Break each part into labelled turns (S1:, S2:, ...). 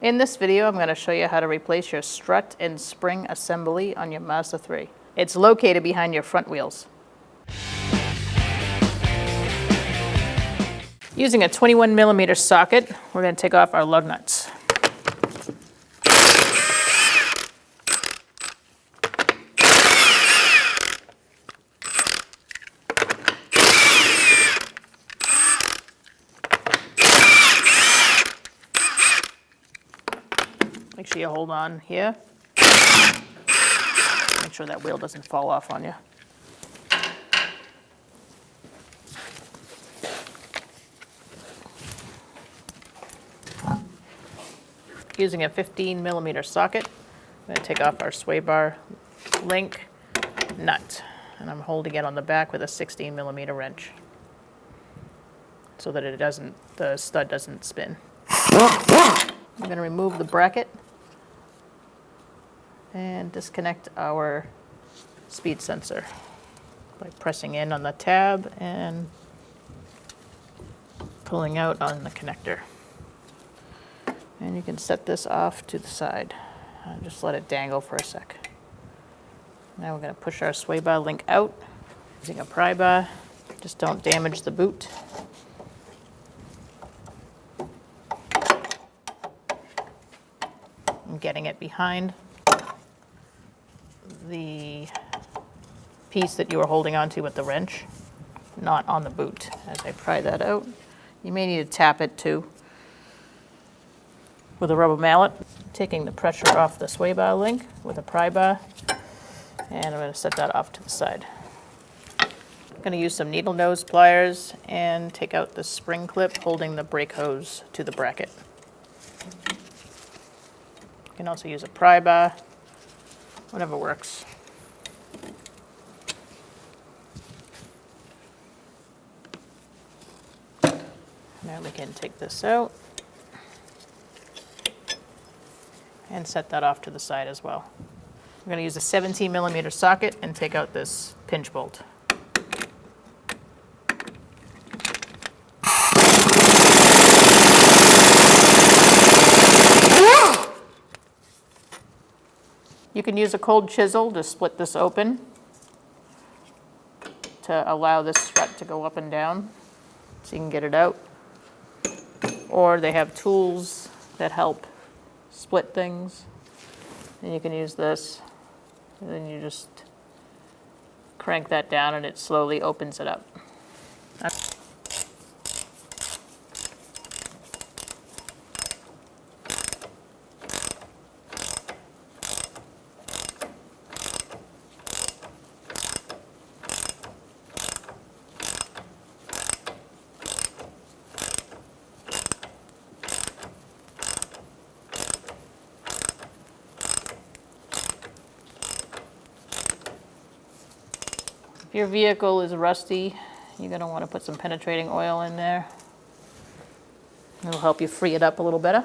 S1: In this video, I'm going to show you how to replace your strut and spring assembly on your Mazda 3. It's located behind your front wheels. Using a 21mm socket, we're going to take off our lug nuts. Make sure you hold on here. Make sure that wheel doesn't fall off on you. Using a 15mm socket, I'm going to take off our sway bar link nut. And I'm holding it on the back with a 16mm wrench so that the stud doesn't spin. I'm going to remove the bracket and disconnect our speed sensor by pressing in on the tab and pulling out on the connector. And you can set this off to the side. Just let it dangle for a sec. Now we're going to push our sway bar link out using a pry bar. Just don't damage the boot. I'm getting it behind the piece that you were holding onto with the wrench, not on the boot. As I pry that out, you may need to tap it too with a rubber mallet. Taking the pressure off the sway bar link with a pry bar, and I'm going to set that off to the side. I'm going to use some needle nose pliers and take out the spring clip holding the brake hose to the bracket. You can also use a pry bar, whatever works. Now we can take this out and set that off to the side as well. I'm going to use a 17mm socket and take out this pinch bolt. You can use a cold chisel to split this open to allow this strut to go up and down so you can get it out. Or they have tools that help split things. And you can use this, and then you just crank that down and it slowly opens it up. If your vehicle is rusty, you're going to want to put some penetrating oil in there. It'll help you free it up a little better.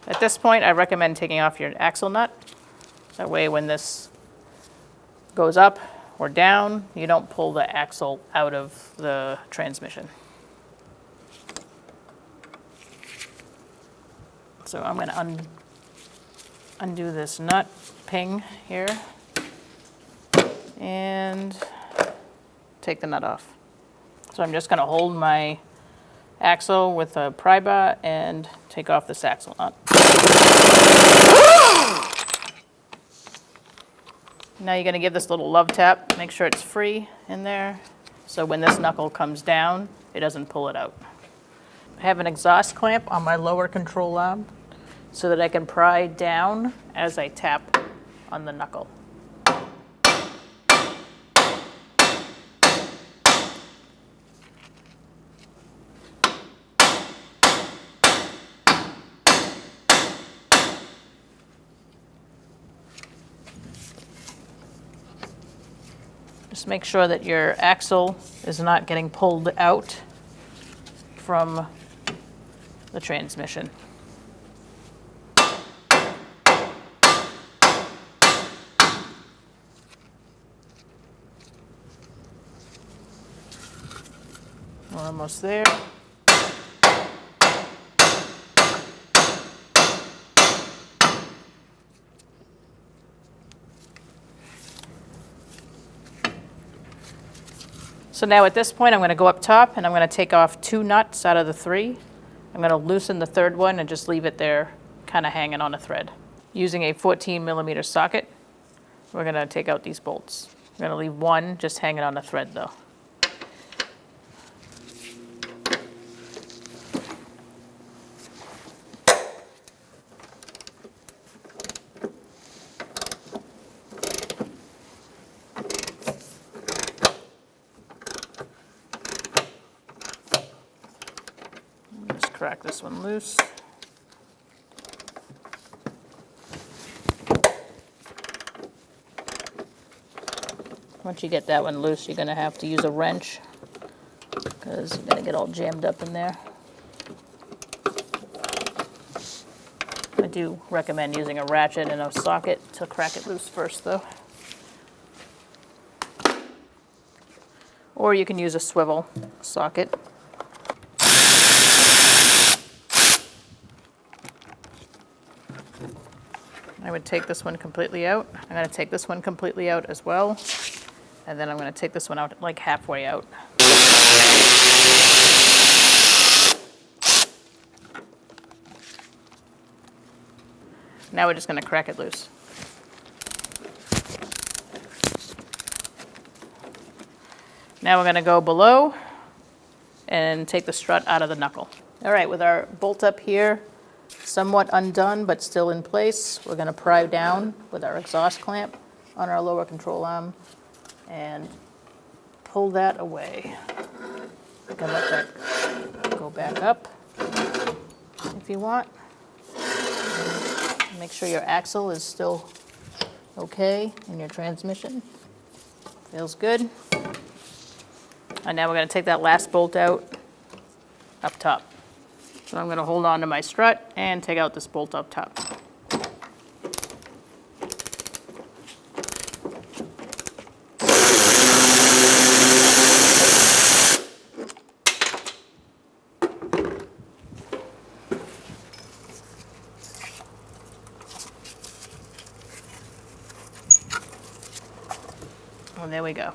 S1: At this point, I recommend taking off your axle nut. That way when this goes up or down, you don't pull the axle out of the transmission. So I'm going to undo this nut ping here and take the nut off. So I'm just going to hold my axle with a pry bar and take off this axle nut. Now you're going to give this a little love tap, make sure it's free in there, so when this knuckle comes down, it doesn't pull it out. I have an exhaust clamp on my lower control arm so that I can pry down as I tap on the knuckle. Just make sure that your axle is not getting pulled out from the transmission. We're almost there. So now at this point, I'm going to go up top and I'm going to take off 2 nuts out of the 3. I'm going to loosen the 3rd one and just leave it there kind of hanging on a thread. Using a 14 millimeter socket, we're going to take out these bolts. We're going to leave 1 just hanging on a thread though. Just crack this one loose. Once you get that one loose, you're going to have to use a wrench because you're going to get all jammed up in there. I do recommend using a ratchet and a socket to crack it loose first though. Or you can use a swivel socket. I would take this one completely out. I'm going to take this one completely out as well. And then I'm going to take this one out like halfway out. Now we're just going to crack it loose. Now we're going to go below and take the strut out of the knuckle. All right, with our bolt up here somewhat undone but still in place, we're going to pry down with our exhaust clamp on our lower control arm and pull that away. You can let that go back up if you want. Make sure your axle is still okay in your transmission. Feels good. And now we're going to take that last bolt out up top. So I'm going to hold on to my strut and take out this bolt up top. And there we go.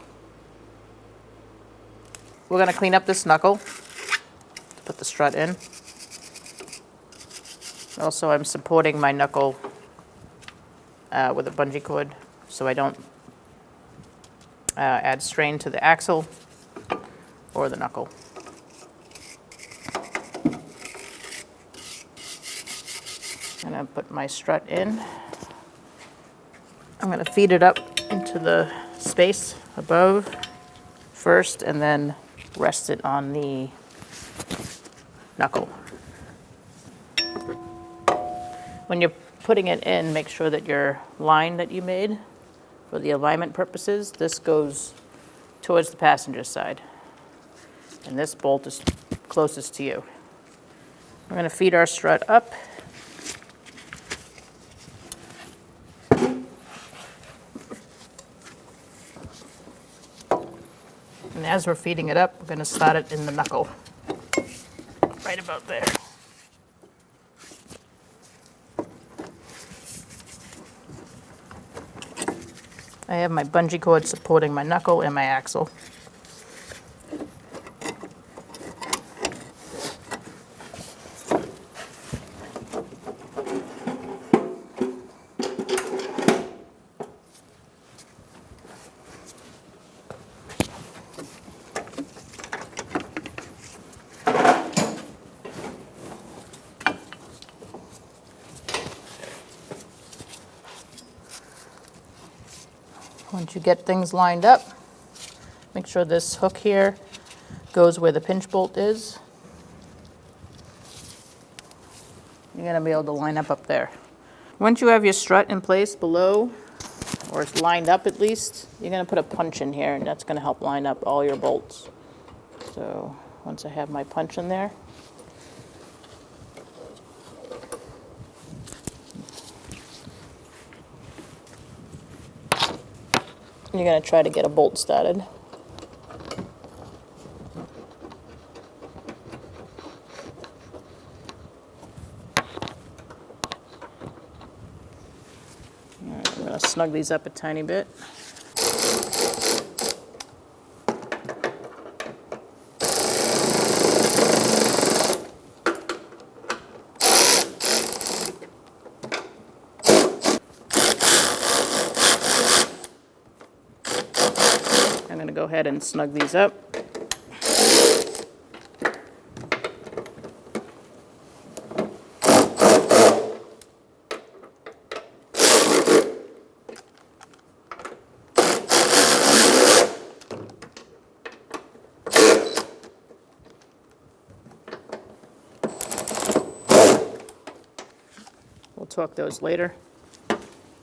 S1: We're going to clean up this knuckle to put the strut in. Also, I'm supporting my knuckle with a bungee cord so I don't add strain to the axle or the knuckle. I'm going to put my strut in. I'm going to feed it up into the space above first and then rest it on the knuckle. When you're putting it in, make sure that your line that you made for the alignment purposes, this goes towards the passenger side. And this bolt is closest to you. We're going to feed our strut up. And as we're feeding it up, we're going to start it in the knuckle, right about there. I have my bungee cord supporting my knuckle and my axle. Once you get things lined up, make sure this hook here goes where the pinch bolt is. You're going to be able to line up there. Once you have your strut in place below, or it's lined up at least, you're going to put a punch in here and that's going to help line up all your bolts. So once I have my punch in there, you're going to try to get a bolt started. I'm going to snug these up a tiny bit. I'm going to go ahead and snug these up. We'll torque those later.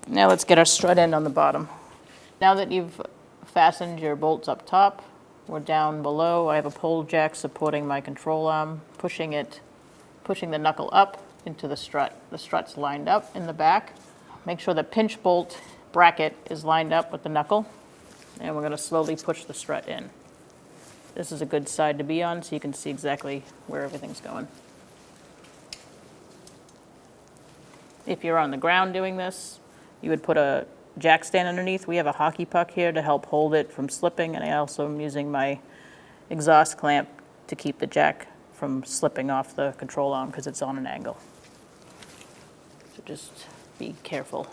S1: Now let's get our strut end on the bottom. Now that you've fastened your bolts up top, we're down below. I have a pole jack supporting my control arm, pushing the knuckle up into the strut. The strut's lined up in the back. Make sure the pinch bolt bracket is lined up with the knuckle, and we're going to slowly push the strut in. This is a good side to be on so you can see exactly where everything's going. If you're on the ground doing this, you would put a jack stand underneath. We have a hockey puck here to help hold it from slipping, and I also am using my exhaust clamp to keep the jack from slipping off the control arm because it's on an angle. So just be careful.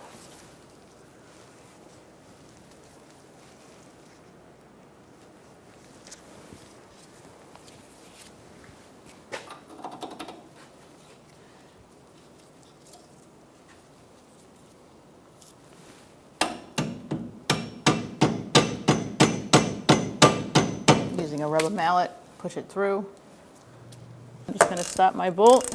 S1: Using a rubber mallet, push it through. I'm just going to stop my bolt.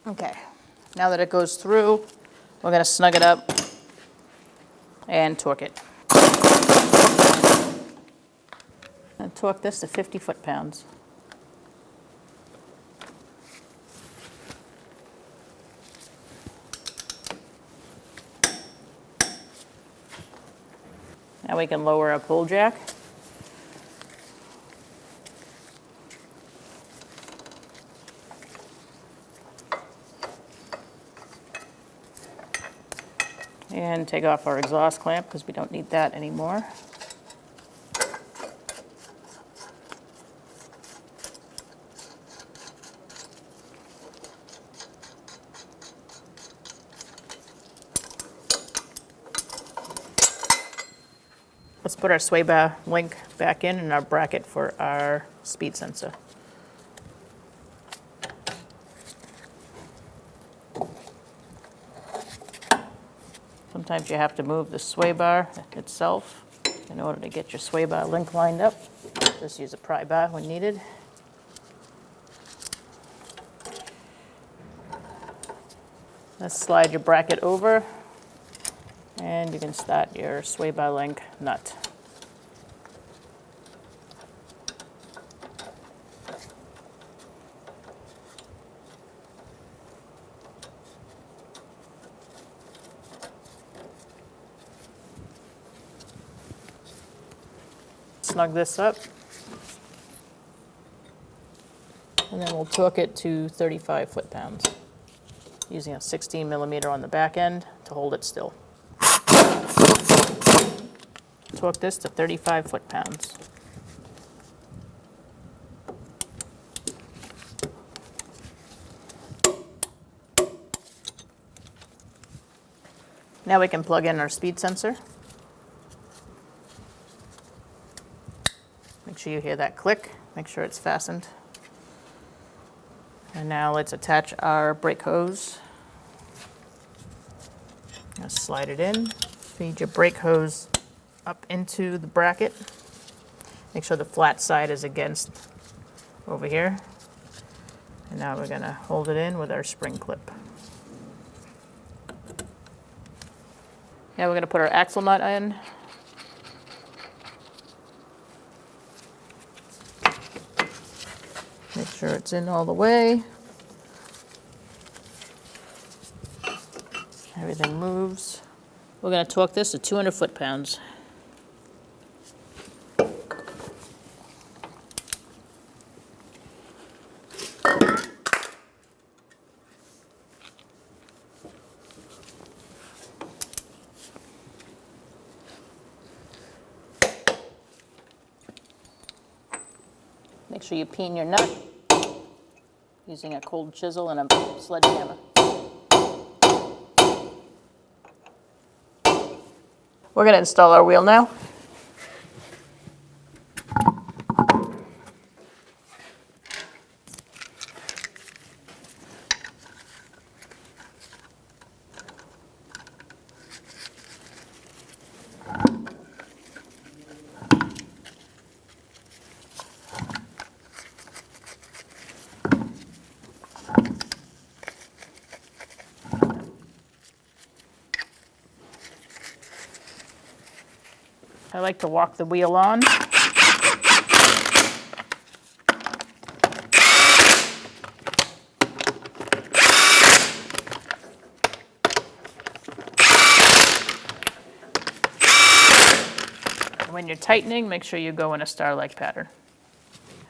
S1: Okay, now that it goes through, we're going to snug it up and torque it. And torque this to 50 foot-pounds. Now we can lower our pull jack. And take off our exhaust clamp because we don't need that anymore. Let's put our sway bar link back in and our bracket for our speed sensor. Sometimes you have to move the sway bar itself in order to get your sway bar link lined up. Just use a pry bar when needed. Let's slide your bracket over, and you can start your sway bar link nut. Snug this up, and then we'll torque it to 35 foot-pounds using a 16 millimeter on the back end to hold it still. Torque this to 35 foot-pounds. Now we can plug in our speed sensor. Make sure you hear that click. Make sure it's fastened. And now let's attach our brake hose. Now slide it in. Feed your brake hose up into the bracket. Make sure the flat side is against over here. And now we're going to hold it in with our spring clip. Now we're going to put our axle nut in. Make sure it's in all the way. Everything moves. We're going to torque this to 200 foot-pounds. Make sure you peen your nut using a cold chisel and a sledgehammer. We're going to install our wheel now. I like to walk the wheel on. And when you're tightening, make sure you go in a star-like pattern.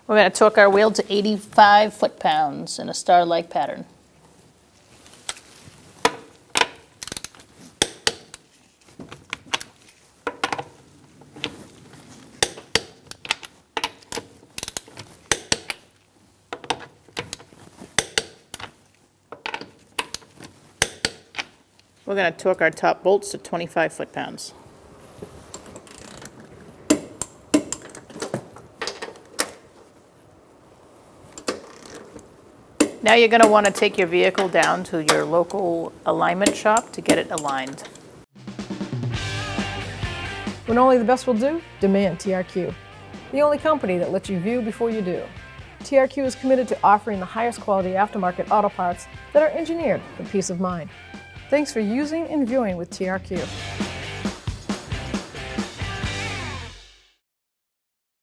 S1: We're going to torque our wheel to 85 foot-pounds in a star-like pattern. We're going to torque our top bolts to 25 foot-pounds. Now you're going to want to take your vehicle down to your local alignment shop to get it aligned.
S2: When only the best will do, demand TRQ. The only company that lets you view before you do. TRQ is committed to offering the highest quality aftermarket auto parts that are engineered for peace of mind. Thanks for using and viewing with TRQ.